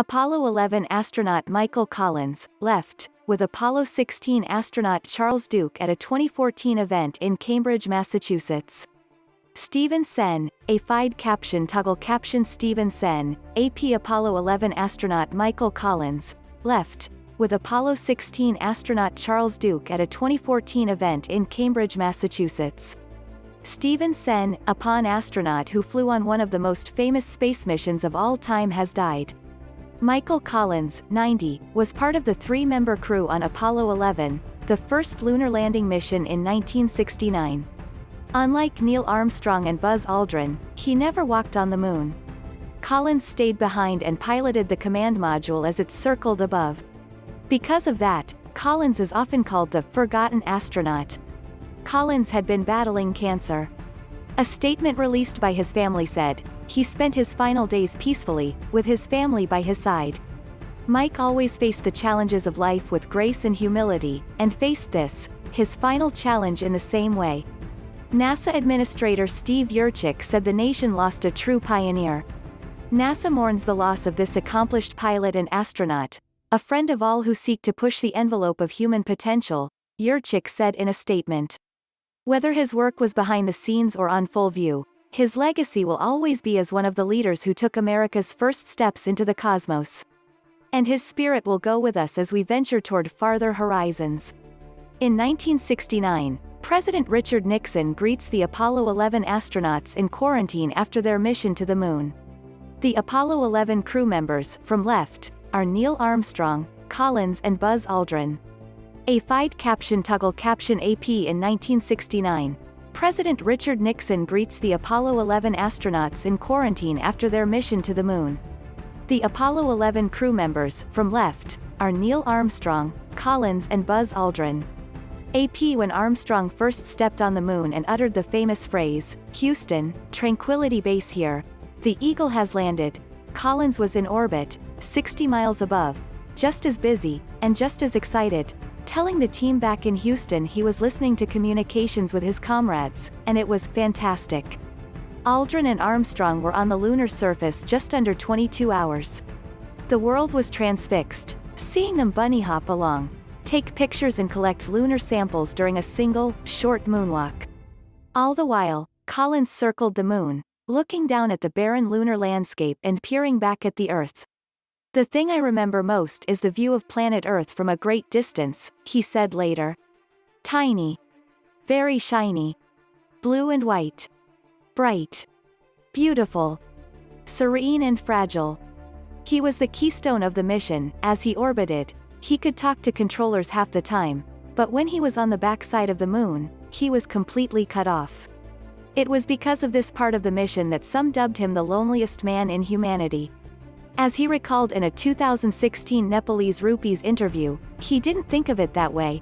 Apollo 11 astronaut Michael Collins, left, with Apollo 16 astronaut Charles Duke at a 2014 event in Cambridge, Massachusetts. Stephen Senne, APhide captiontoggle captionSteven Senne, APApollo 11 astronaut Michael Collins, left, with Apollo 16 astronaut Charles Duke at a 2014 event in Cambridge, Massachusetts. Stephen Senne, APAn astronaut who flew on one of the most famous space missions of all time, has died. Michael Collins, 90, was part of the three-member crew on Apollo 11, the first lunar landing mission in 1969. Unlike Neil Armstrong and Buzz Aldrin, he never walked on the moon. Collins stayed behind and piloted the command module as it circled above. Because of that, Collins is often called the forgotten astronaut. Collins had been battling cancer. A statement released by his family said, he spent his final days peacefully, with his family by his side. Mike always faced the challenges of life with grace and humility, and faced this, his final challenge, in the same way. NASA Administrator Steve Jurczyk said the nation lost a true pioneer. NASA mourns the loss of this accomplished pilot and astronaut, a friend of all who seek to push the envelope of human potential, Jurczyk said in a statement. Whether his work was behind the scenes or on full view, his legacy will always be as one of the leaders who took America's first steps into the cosmos. And his spirit will go with us as we venture toward farther horizons. In 1969, President Richard Nixon greets the Apollo 11 astronauts in quarantine after their mission to the moon. The Apollo 11 crew members, from left, are Neil Armstrong, Collins and Buzz Aldrin. APhide captiontoggle captionAPIn in 1969. President Richard Nixon greets the Apollo 11 astronauts in quarantine after their mission to the moon. The Apollo 11 crew members, from left, are Neil Armstrong, Collins and Buzz Aldrin. APWhen Armstrong first stepped on the moon and uttered the famous phrase, "Houston, Tranquility Base here. The Eagle has landed." Collins was in orbit, 60 miles above, just as busy, and just as excited, telling the team back in Houston he was listening to communications with his comrades, and it was fantastic. Aldrin and Armstrong were on the lunar surface just under 22 hours. The world was transfixed, seeing them bunny hop along, take pictures and collect lunar samples during a single, short moonwalk. All the while, Collins circled the moon, looking down at the barren lunar landscape and peering back at the Earth. "The thing I remember most is the view of planet Earth from a great distance," he said later. "Tiny. Very shiny. Blue and white. Bright. Beautiful. Serene and fragile." He was the keystone of the mission. As he orbited, he could talk to controllers half the time, but when he was on the backside of the moon, he was completely cut off. It was because of this part of the mission that some dubbed him the loneliest man in humanity. As he recalled in a 2016 Nepalese Rupees interview, he didn't think of it that way,